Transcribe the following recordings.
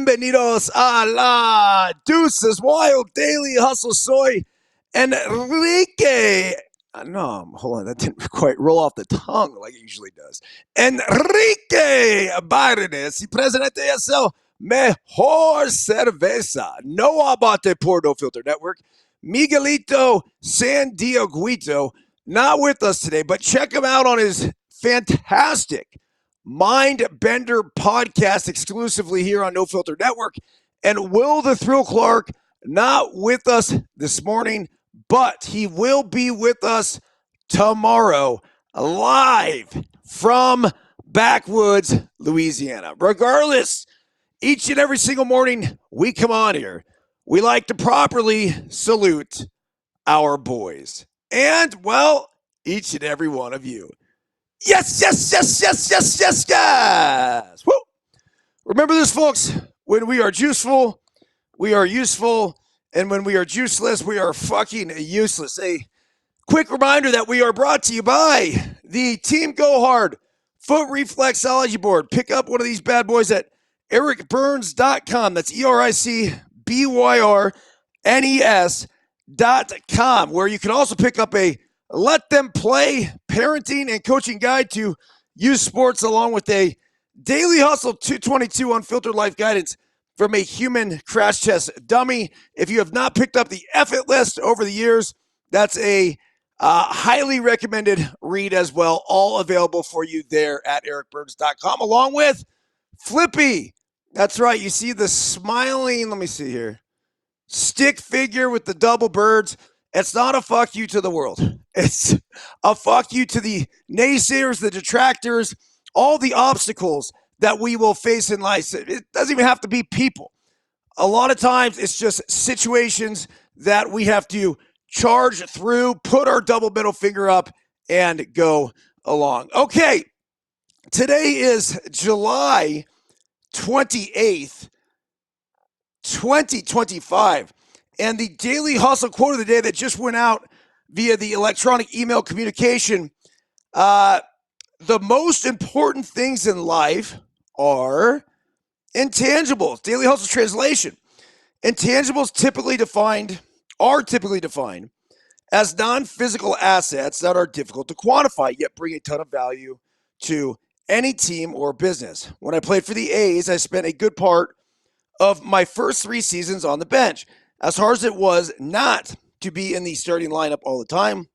Bienvenidos a la Deuces Wild Daily Hustle. Soy Enrique. No, hold on. That didn't quite roll off the tongue like it usually does. Enrique Byrnes, y presidente es el mejor cerveza. No abate por No Filter Network. Miguelito San Dieguito, not with us today, but check him out on his fantastic Mind Bender podcast exclusively here on No Filter Network. And Will the Thrill Clark, not with us this morning, but he will be with us tomorrow live from Backwoods, Louisiana. Regardless, each and every single morning we come on here, we like to properly salute our boys. And, well, each and every one of you. Yes. Woo! Remember this, folks. When we are juiceful, we are useful. And when we are juiceless, we are fucking useless. A quick reminder that we are brought to you by the Team Go Hard Foot Reflexology Board. Pick up one of these bad boys at ericbyrnes.com. That's EricByrnes.com, where you can also pick up a Let Them Play parenting and coaching guide to youth sports, along with a Daily Hustle 222 Unfiltered Life Guidance from a human crash test dummy. If you have not picked up the F-It list over the years, that's a highly recommended read as well, all available for you there at ericbyrnes.com, along with Flippy. That's right. You see the smiling, let me see here, stick figure with the double birds. It's not a fuck you to the world. It's a fuck you to the naysayers, the detractors, all the obstacles that we will face in life. It doesn't even have to be people. A lot of times it's just situations that we have to charge through, put our double middle finger up, and go along. Okay, today is July 28th, 2025. And the Daily Hustle quote of the day that just went out via the electronic email communication, the most important things in life are intangibles. Daily Hustle translation. Intangibles are typically defined as non-physical assets that are difficult to quantify, yet bring a ton of value to any team or business. When I played for the A's, I spent a good part of my first 3 seasons on the bench. As hard as it was not to be in the starting lineup all the time,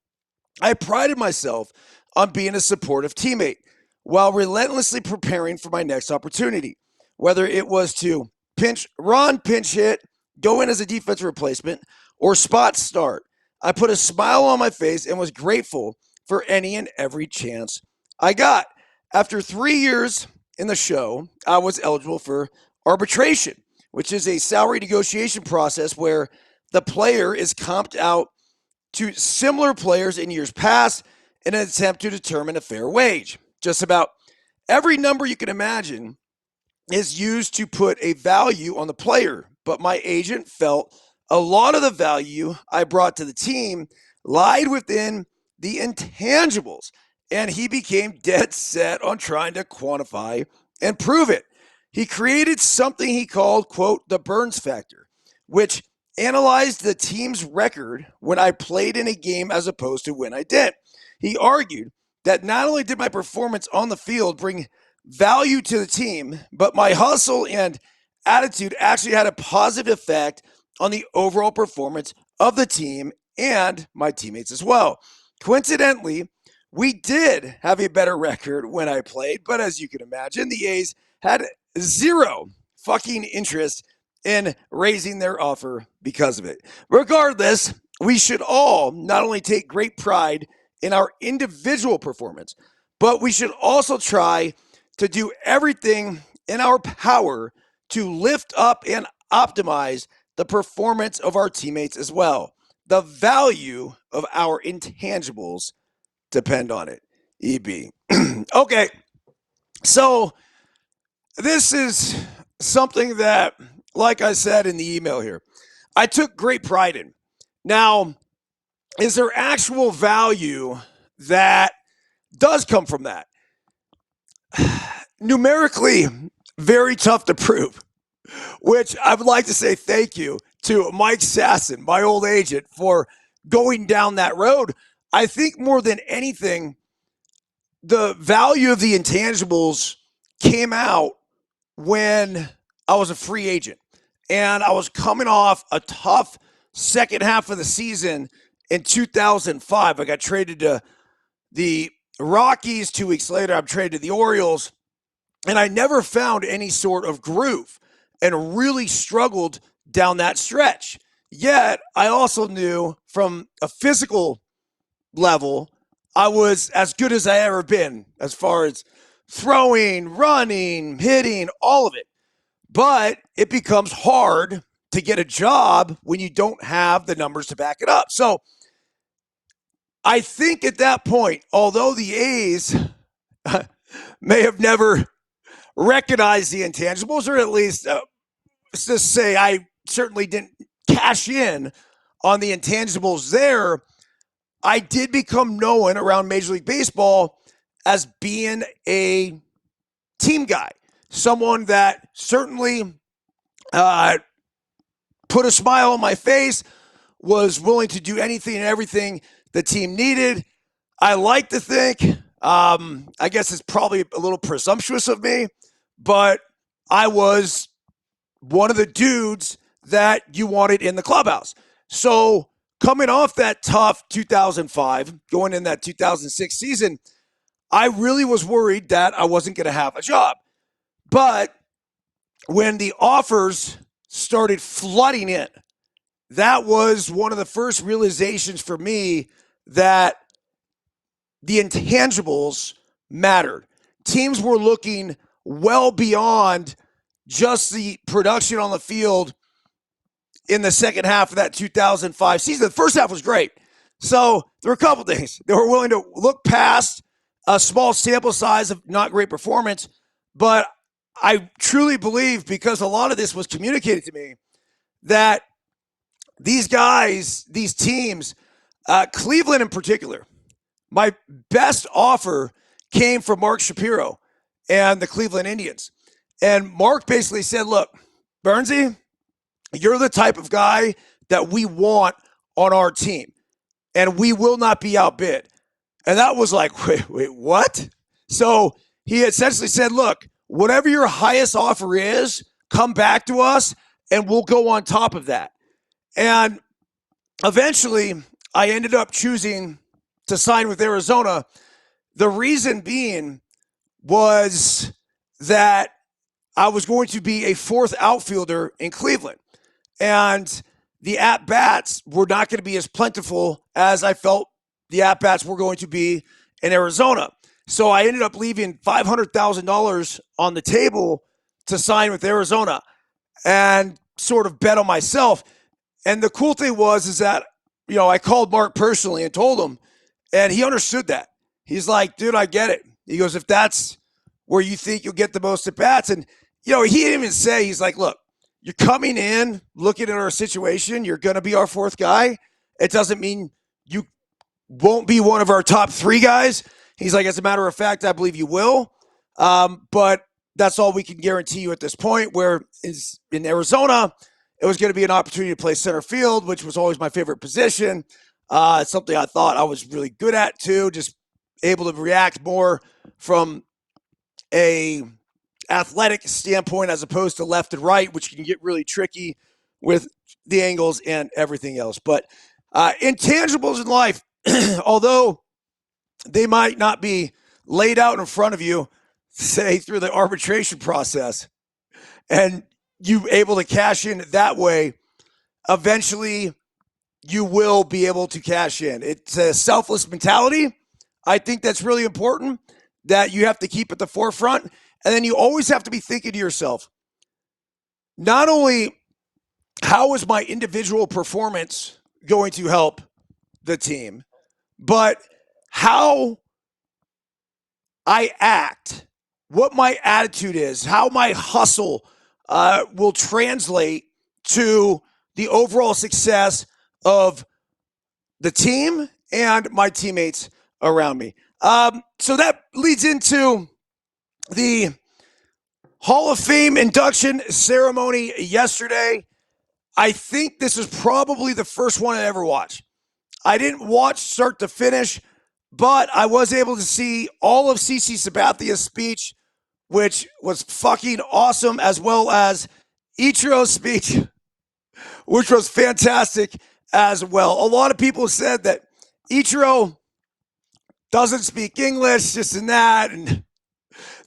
I prided myself on being a supportive teammate while relentlessly preparing for my next opportunity. Whether it was to pinch hit, go in as a defensive replacement, or spot start, I put a smile on my face and was grateful for any and every chance I got. After 3 years in the show, I was eligible for arbitration, which is a salary negotiation process where the player is comped out to similar players in years past in an attempt to determine a fair wage. Just about every number you can imagine is used to put a value on the player, but my agent felt a lot of the value I brought to the team lied within the intangibles, and he became dead set on trying to quantify and prove it. He created something he called, quote, the Byrnes factor, which analyzed the team's record when I played in a game as opposed to when I didn't. He argued that not only did my performance on the field bring value to the team, but my hustle and attitude actually had a positive effect on the overall performance of the team and my teammates as well. Coincidentally, we did have a better record when I played, but as you can imagine, the A's had zero fucking interest in raising their offer because of it. Regardless, we should all not only take great pride in our individual performance, but we should also try to do everything in our power to lift up and optimize the performance of our teammates as well. The value of our intangibles depend on it. EB. Okay, so this is something that, like I said in the email here, I took great pride in. Now, is there actual value that does come from that? Numerically, very tough to prove. which I would like to say thank you to Mike Sasson, my old agent, for going down that road. I think more than anything, the value of the intangibles came out when I was a free agent and I was coming off a tough second half of the season in 2005. I got traded to the Rockies. 2 weeks later, I'm traded to the Orioles, and I never found any sort of groove and really struggled down that stretch. Yet, I also knew from a physical level, I was as good as I ever been as far as throwing, running, hitting, all of it. But it becomes hard to get a job when you don't have the numbers to back it up. So I think at that point, although the A's may have never recognized the intangibles, or at least let's just say I certainly didn't cash in on the intangibles there, I did become known around Major League Baseball as being a team guy, someone that certainly put a smile on my face, was willing to do anything and everything the team needed. I like to think, I guess it's probably a little presumptuous of me, but I was one of the dudes that you wanted in the clubhouse. So coming off that tough 2005, going in that 2006 season, I really was worried that I wasn't going to have a job. But when the offers started flooding in, that was one of the first realizations for me that the intangibles mattered. Teams were looking well beyond just the production on the field in the second half of that 2005 season. The first half was great. So there were a couple things. They were willing to look past a small sample size of not great performance, but I truly believe, because a lot of this was communicated to me, that these guys, these teams, Cleveland in particular, my best offer came from Mark Shapiro and the Cleveland Indians. And Mark basically said, look, Byrnesy, you're the type of guy that we want on our team, and we will not be outbid. And that was like, wait, what? So he essentially said, look, whatever your highest offer is, come back to us, and we'll go on top of that. And eventually, I ended up choosing to sign with Arizona. The reason being was that I was going to be a fourth outfielder in Cleveland. And the at-bats were not going to be as plentiful as I felt the at-bats were going to be in Arizona. So I ended up leaving $500,000 on the table to sign with Arizona and sort of bet on myself. And the cool thing is that, I called Mark personally and told him, and he understood that. He's like, dude, I get it. He goes, if that's where you think you'll get the most at-bats. And, he didn't even say, he's like, look, you're coming in, looking at our situation. You're going to be our fourth guy. It doesn't mean you won't be one of our top three guys. He's like, as a matter of fact, I believe you will. But that's all we can guarantee you at this point, where is in Arizona, it was going to be an opportunity to play center field, which was always my favorite position. It's something I thought I was really good at too, just able to react more from a athletic standpoint as opposed to left and right, which can get really tricky with the angles and everything else. But intangibles in life, although they might not be laid out in front of you, say through the arbitration process, and you able to cash in that way, eventually you will be able to cash in. It's a selfless mentality. I think that's really important, that you have to keep at the forefront. And then you always have to be thinking to yourself, not only how is my individual performance going to help the team, but how I act, what my attitude is, how my hustle will translate to the overall success of the team and my teammates around me. So that leads into the Hall of Fame induction ceremony yesterday. I think this is probably the first one I ever watched. I didn't watch start to finish, but I was able to see all of CC Sabathia's speech, which was fucking awesome, as well as Ichiro's speech, which was fantastic as well. A lot of people said that Ichiro doesn't speak English, this and that, and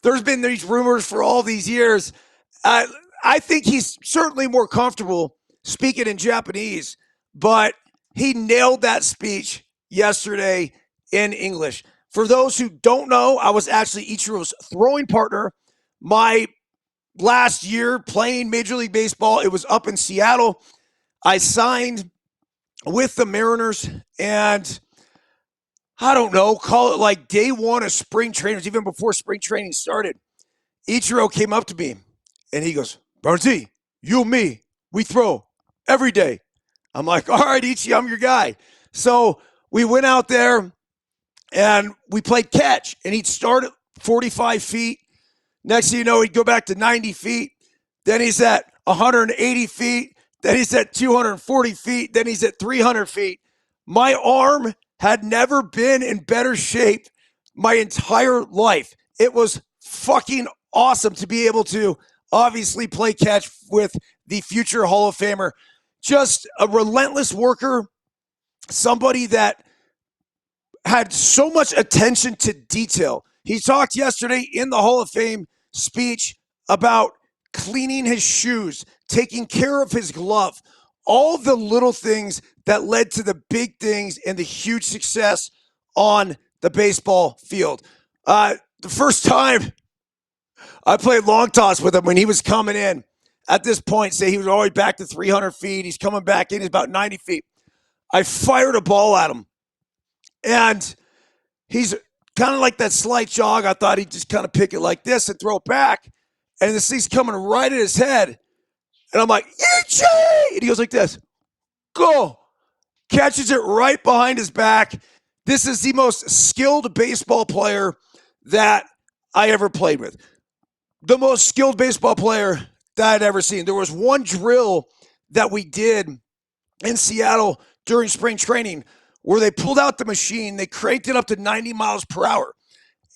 there's been these rumors for all these years. I think he's certainly more comfortable speaking in Japanese, but he nailed that speech yesterday in English. For those who don't know, I was actually Ichiro's throwing partner. My last year playing Major League Baseball, it was up in Seattle. I signed with the Mariners, and I don't know, call it like day one of spring training, even before spring training started. Ichiro came up to me and he goes, Byrnes, you and me, we throw every day. I'm like, all right, Ichi, I'm your guy. So we went out there and we played catch, and he'd start at 45 feet. Next thing you know, he'd go back to 90 feet. Then he's at 180 feet. Then he's at 240 feet. Then he's at 300 feet. My arm had never been in better shape my entire life. It was fucking awesome to be able to obviously play catch with the future Hall of Famer. Just a relentless worker, somebody that had so much attention to detail. He talked yesterday in the Hall of Fame speech about cleaning his shoes, taking care of his glove, all the little things that led to the big things and the huge success on the baseball field. The first time I played long toss with him when he was coming in, at this point, say he was already back to 300 feet. He's coming back in, he's about 90 feet. I fired a ball at him, and he's kind of like that slight jog. I thought he'd just kind of pick it like this and throw it back, and this thing's coming right at his head. And I'm like, Ichi! And he goes like this, go. Catches it right behind his back. This is the most skilled baseball player that I ever played with. The most skilled baseball player that I'd ever seen. There was one drill that we did in Seattle during spring training where they pulled out the machine, they cranked it up to 90 miles per hour.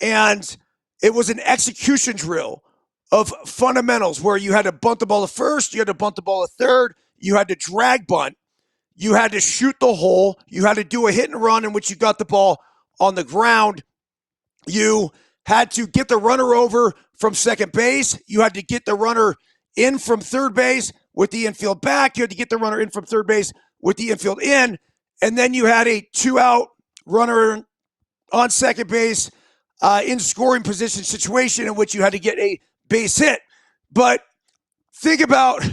And it was an execution drill of fundamentals where you had to bunt the ball to first, you had to bunt the ball to third, you had to drag bunt, you had to shoot the hole, you had to do a hit and run in which you got the ball on the ground, you had to get the runner over from second base, you had to get the runner in from third base with the infield back, you had to get the runner in from third base with the infield in, and then you had a 2-out runner on second base in scoring position situation in which you had to get a base hit. But think about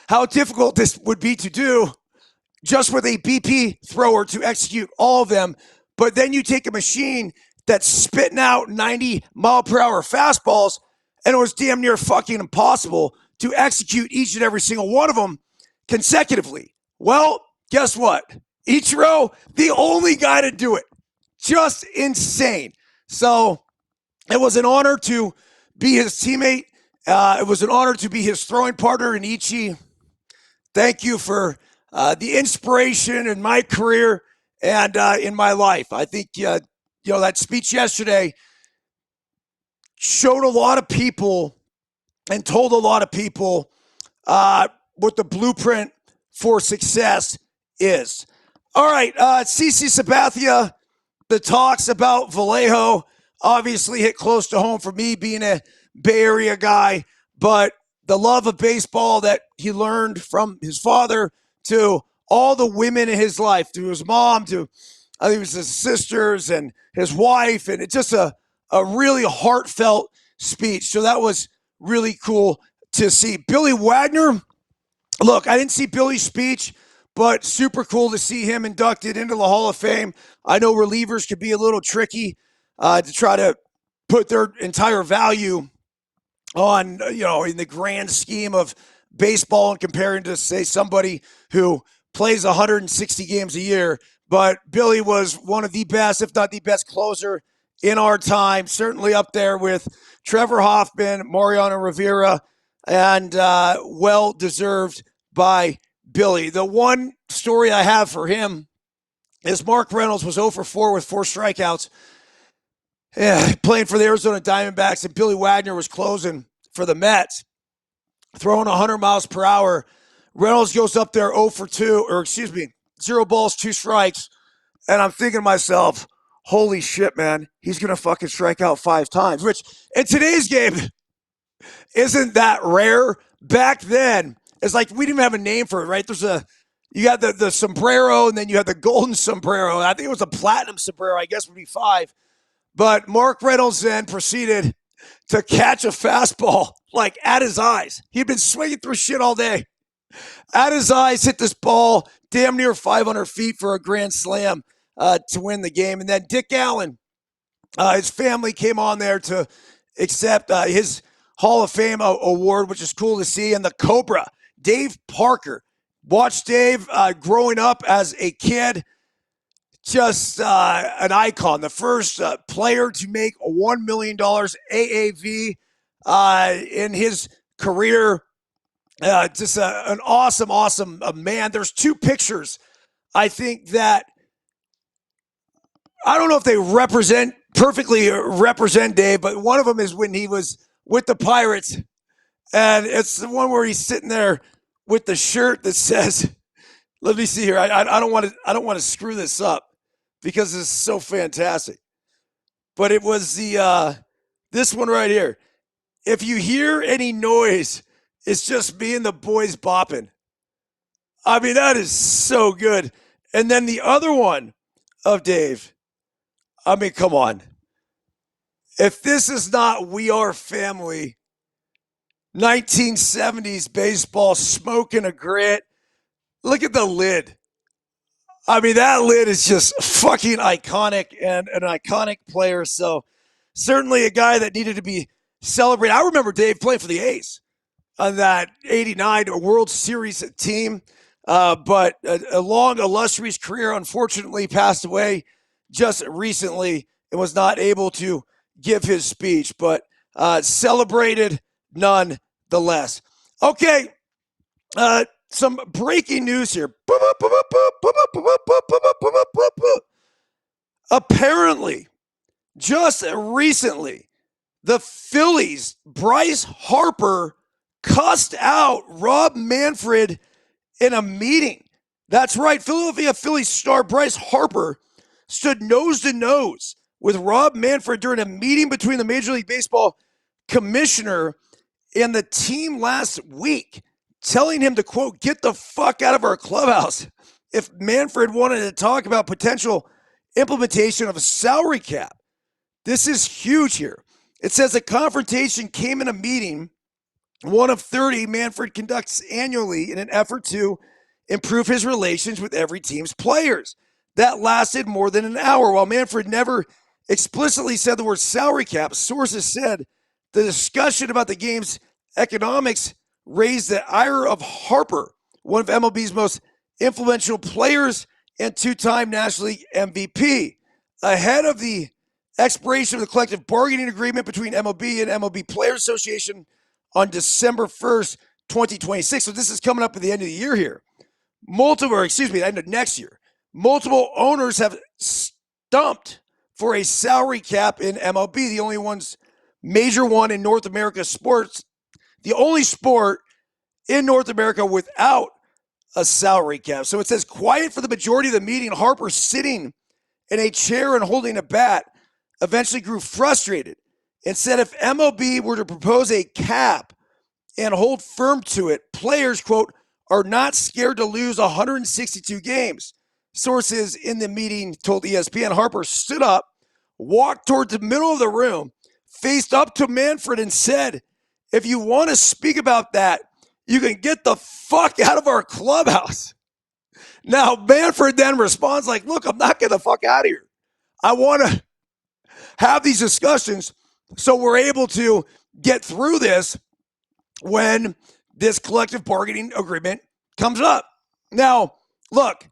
how difficult this would be to do just with a BP thrower to execute all of them. But then you take a machine that's spitting out 90 mile per hour fastballs, and it was damn near fucking impossible to execute each and every single one of them consecutively. Well, guess what? Ichiro, the only guy to do it. Just insane. So it was an honor to be his teammate. It was an honor to be his throwing partner in Ichi. Thank you for the inspiration in my career and in my life. I think that speech yesterday showed a lot of people and told a lot of people what the blueprint for success is. All right, CC Sabathia, the talks about Vallejo obviously hit close to home for me being a Bay Area guy, but the love of baseball that he learned from his father to all the women in his life, to his mom, to I think it was his sisters and his wife, and it's just a really heartfelt speech. So that was really cool to see. Billy Wagner, look, I didn't see Billy's speech, but super cool to see him inducted into the Hall of Fame. I know relievers could be a little tricky to try to put their entire value on, in the grand scheme of baseball and comparing to, say, somebody who plays 160 games a year. But Billy was one of the best, if not the best closer in our time, certainly up there with Trevor Hoffman, Mariano Rivera, and well-deserved by Billy. The one story I have for him is Mark Reynolds was 0 for 4 with 4 strikeouts, playing for the Arizona Diamondbacks, and Billy Wagner was closing for the Mets, throwing 100 miles per hour. Reynolds goes up there 0 for 2, 0 balls, 2 strikes, and I'm thinking to myself, holy shit, man, he's going to fucking strike out 5 times, which in today's game isn't that rare. Back then, it's like we didn't even have a name for it, right? You got the sombrero, and then you had the golden sombrero. I think it was a platinum sombrero, I guess would be 5. But Mark Reynolds then proceeded to catch a fastball like at his eyes. He'd been swinging through shit all day. At his eyes, hit this ball damn near 500 feet for a grand slam to win the game. And then Dick Allen, his family came on there to accept his Hall of Fame award, which is cool to see. And the Cobra, Dave Parker. Watched Dave growing up as a kid, just an icon. The first player to make $1 million AAV in his career. Just an awesome man. There's 2 pictures, I think, that I don't know if they perfectly represent Dave, but one of them is when he was with the Pirates, and it's the one where he's sitting there with the shirt that says, let me see here. I don't want to screw this up because it's so fantastic. But it was this one right here. If you hear any noise, it's just me and the boys bopping. I mean, that is so good. And then the other one of Dave. I mean, come on. If this is not We Are Family, 1970s baseball, smoking a grit. Look at the lid. I mean, that lid is just fucking iconic and an iconic player. So certainly a guy that needed to be celebrated. I remember Dave playing for the A's on that 89 World Series team. But a long, illustrious career, unfortunately passed away just recently and was not able to give his speech, but celebrated nonetheless. Okay, some breaking news here. Apparently, just recently, the Phillies, Bryce Harper, cussed out Rob Manfred in a meeting. That's right, Philadelphia Phillies star Bryce Harper stood nose to nose with Rob Manfred during a meeting between the Major League Baseball commissioner and the team last week, telling him to, quote, get the fuck out of our clubhouse if Manfred wanted to talk about potential implementation of a salary cap. This is huge here. It says a confrontation came in a meeting, one of 30 Manfred conducts annually in an effort to improve his relations with every team's players. That lasted more than an hour. While Manfred never explicitly said the word salary cap, sources said the discussion about the game's economics raised the ire of Harper, one of MLB's most influential players and 2-time National League MVP. Ahead of the expiration of the collective bargaining agreement between MLB and MLB Players Association on December 1st, 2026. So this is coming up at the end of the year here. The end of next year. Multiple owners have stumped for a salary cap in MLB. The only major one in North America sports, the only sport in North America without a salary cap. So it says quiet for the majority of the meeting. Harper, sitting in a chair and holding a bat, eventually grew frustrated and said if MLB were to propose a cap and hold firm to it, players, quote, are not scared to lose 162 games. Sources in the meeting told ESPN Harper stood up, walked toward the middle of the room, faced up to Manfred and said, if you want to speak about that, you can get the fuck out of our clubhouse. Now, Manfred then responds like, look, I'm not getting the fuck out of here. I want to have these discussions so we're able to get through this when this collective bargaining agreement comes up. Now, look,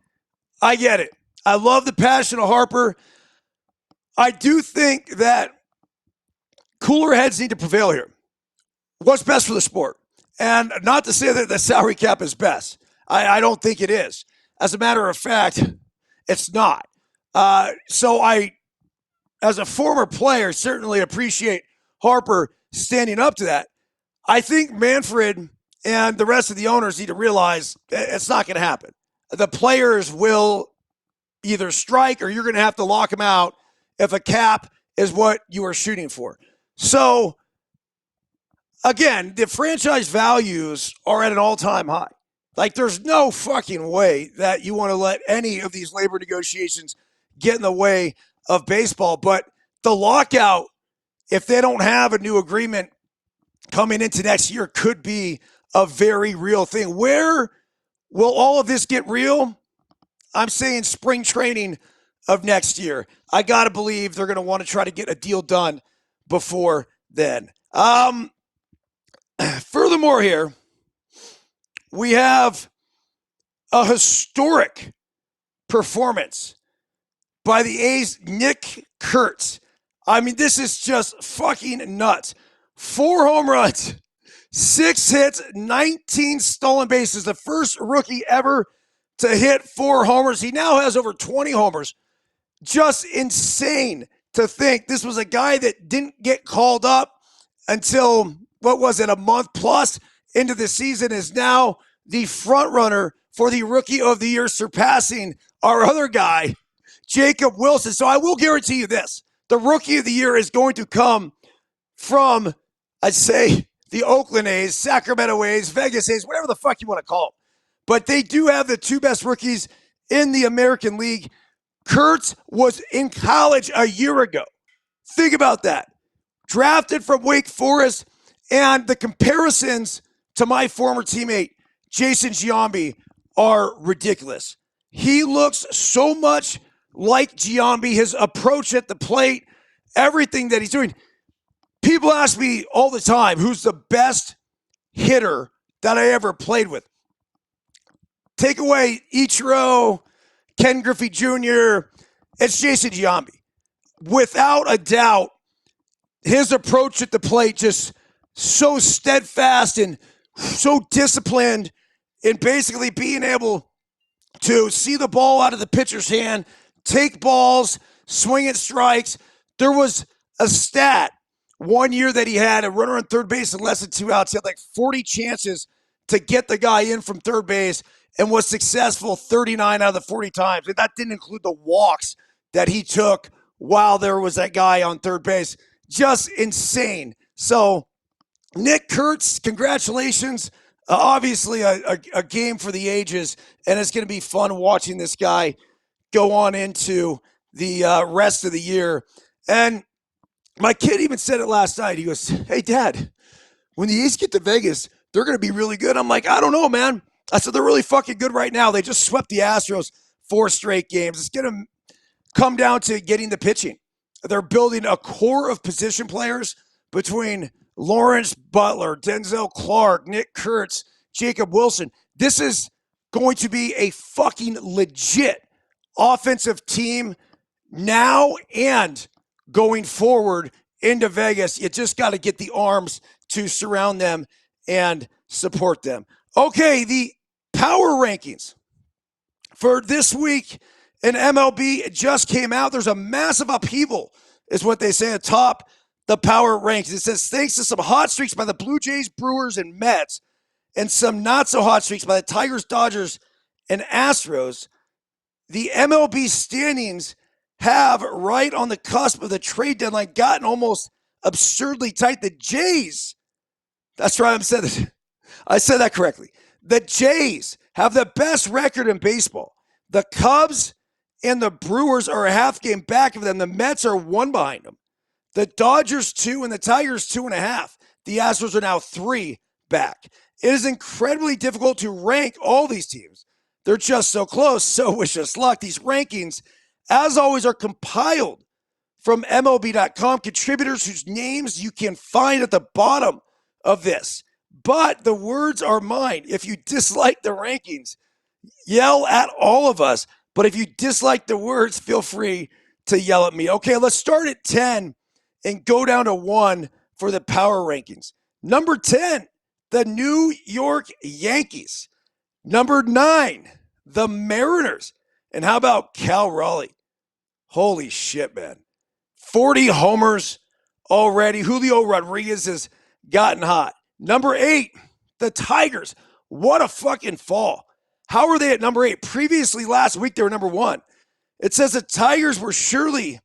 I get it. I love the passion of Harper. I do think that cooler heads need to prevail here. What's best for the sport? And not to say that the salary cap is best. I don't think it is. As a matter of fact, it's not. So I, as a former player, certainly appreciate Harper standing up to that. I think Manfred and the rest of the owners need to realize it's not going to happen. The players will either strike or you're going to have to lock them out if a cap is what you are shooting for. So, again, the franchise values are at an all-time high. Like, there's no fucking way that you want to let any of these labor negotiations get in the way of baseball. But the lockout, if they don't have a new agreement coming into next year, could be a very real thing. Where will all of this get real? I'm saying spring training of next year. I got to believe they're going to want to try to get a deal done before then. Furthermore, here, we have a historic performance by the A's Nick Kurtz. I mean, this is just fucking nuts. 4 home runs, 6 hits, 19 stolen bases. The first rookie ever to hit 4 homers. He now has over 20 homers. Just insane to think this was a guy that didn't get called up until, what was it, a month plus into the season, is now the front runner for the Rookie of the Year, surpassing our other guy, Jacob Wilson. So I will guarantee you this. The Rookie of the Year is going to come from, I'd say, the Oakland A's, Sacramento A's, Vegas A's, whatever the fuck you want to call them. But they do have the 2 best rookies in the American League. Kurtz was in college a year ago. Think about that. Drafted from Wake Forest, and the comparisons to my former teammate, Jason Giambi, are ridiculous. He looks so much like Giambi, his approach at the plate, everything that he's doing. People ask me all the time, who's the best hitter that I ever played with? Take away Ichiro, Ken Griffey Jr., it's Jason Giambi. Without a doubt, his approach at the plate just so steadfast and so disciplined in basically being able to see the ball out of the pitcher's hand, take balls, swing at strikes. There was a stat one year that he had a runner on third base in less than 2 outs. He had like 40 chances to get the guy in from third base and was successful 39 out of the 40 times. And that didn't include the walks that he took while there was that guy on third base. Just insane. So, Nick Kurtz, congratulations. Obviously, a game for the ages, and it's going to be fun watching this guy go on into the rest of the year. And my kid even said it last night. He goes, "Hey, Dad, when the A's get to Vegas, they're going to be really good." I'm like, "I don't know, man." I said, "They're really fucking good right now. They just swept the Astros 4 straight games. It's going to come down to getting the pitching. They're building a core of position players between Lawrence Butler, Denzel Clark, Nick Kurtz, Jacob Wilson. This is going to be a fucking legit offensive team now and going forward into Vegas. You just got to get the arms to surround them and support them." Okay, the power rankings for this week in MLB just came out. There's a massive upheaval, is what they say atop the power rankings. It says, thanks to some hot streaks by the Blue Jays, Brewers, and Mets, and some not so hot streaks by the Tigers, Dodgers, and Astros, the MLB standings have, right on the cusp of the trade deadline, gotten almost absurdly tight. The Jays, that's right, I said that correctly. The Jays have the best record in baseball. The Cubs and the Brewers are a half game back of them. The Mets are 1 behind them. The Dodgers 2 and the Tigers 2.5. The Astros are now 3 back. It is incredibly difficult to rank all these teams. They're just so close. So wish us luck. These rankings, as always, are compiled from MLB.com, contributors whose names you can find at the bottom of this. But the words are mine. If you dislike the rankings, yell at all of us. But if you dislike the words, feel free to yell at me. Okay, let's start at 10 and go down to 1 for the power rankings. Number 10, the New York Yankees. Number 9, the Mariners. And how about Cal Raleigh? Holy shit, man. 40 homers already. Julio Rodriguez has gotten hot. Number 8, the Tigers. What a fucking fall. How are they at number 8? Previously, last week, they were number 1. It says the Tigers were surely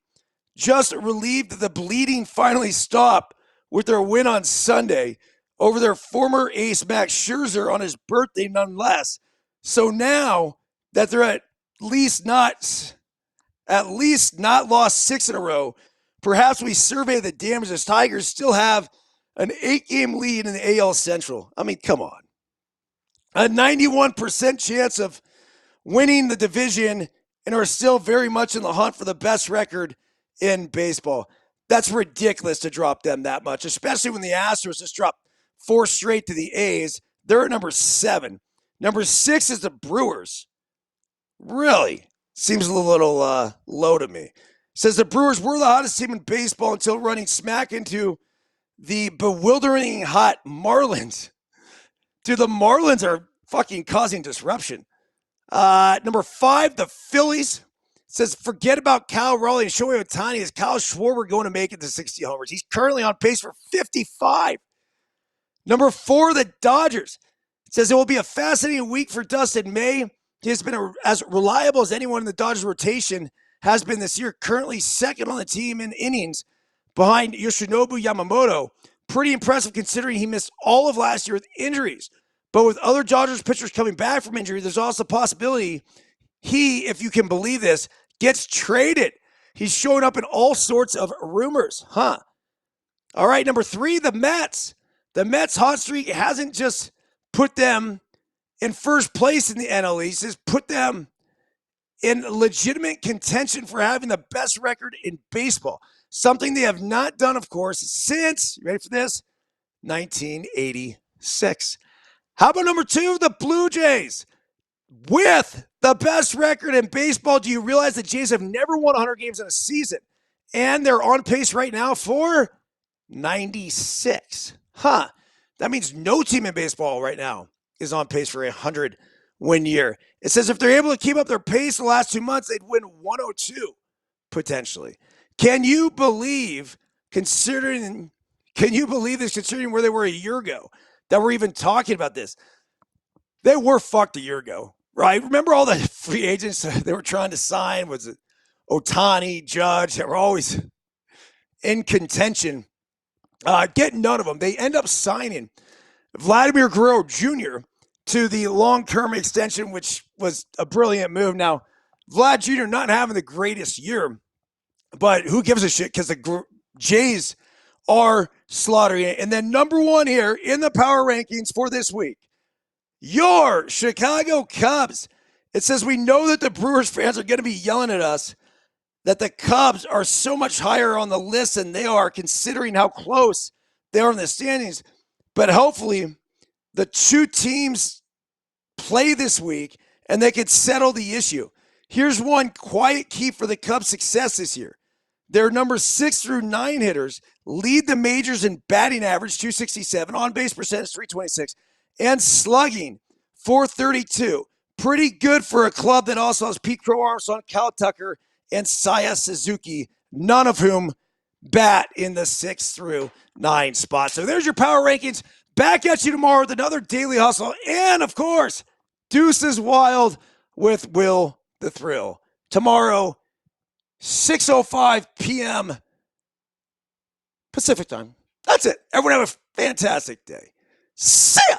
just relieved that the bleeding finally stopped with their win on Sunday over their former ace Max Scherzer on his birthday, nonetheless. So now that they're at least not lost 6 in a row, perhaps we survey the damage as Tigers still have an 8-game lead in the AL Central. I mean, come on. A 91% chance of winning the division and are still very much in the hunt for the best record in baseball. That's ridiculous to drop them that much, especially when the Astros just dropped 4 straight to the A's. They're at number 7. Number 6 is the Brewers. Really? Seems a little low to me. Says the Brewers were the hottest team in baseball until running smack into the bewildering hot Marlins. Dude, the Marlins are fucking causing disruption. Number 5, the Phillies. Says forget about Cal Raleigh and Shohei Ohtani as Kyle Schwarber going to make it to 60 homers. He's currently on pace for 55. Number 4, the Dodgers. Says it will be a fascinating week for Dustin May. He has been as reliable as anyone in the Dodgers rotation has been this year, currently second on the team in innings behind Yoshinobu Yamamoto. Pretty impressive considering he missed all of last year with injuries. But with other Dodgers pitchers coming back from injury, there's also a possibility he, if you can believe this, gets traded. He's showing up in all sorts of rumors. All right, number 3, the Mets. The Mets' hot streak hasn't just put them in first place in the NL East, it's put them in legitimate contention for having the best record in baseball. Something they have not done, of course, since, you ready for this? 1986. How about number 2, the Blue Jays? With the best record in baseball, do you realize the Jays have never won 100 games in a season? And they're on pace right now for 96. That means no team in baseball right now is on pace for a 100-win year. It says if they're able to keep up their pace the last 2 months, they'd win 102, potentially. Can you believe this, considering where they were a year ago, that we're even talking about this? They were fucked a year ago, right? Remember all the free agents they were trying to sign? Was it Ohtani, Judge? They were always in contention. Getting none of them. They end up signing Vladimir Guerrero Jr. to the long-term extension, which was a brilliant move. Now, Vlad Jr. not having the greatest year, but who gives a shit because the Jays are slaughtering it. And then number 1 here in the power rankings for this week, your Chicago Cubs. It says we know that the Brewers fans are going to be yelling at us that the Cubs are so much higher on the list than they are, considering how close they are in the standings. But hopefully the 2 teams play this week and they could settle the issue. Here's one quiet key for the Cubs' success this year. Their number 6 through 9 hitters lead the majors in batting average, 267, on-base percentage, 326, and slugging, 432. Pretty good for a club that also has Pete Crow Armstrong, Cal Tucker, and Saya Suzuki, none of whom bat in the 6 through 9 spot. So there's your power rankings. Back at you tomorrow with another Daily Hustle. And, of course, Deuces Wild with Will the Thrill. Tomorrow, 6:05 p.m. Pacific time. That's it. Everyone have a fantastic day. See ya.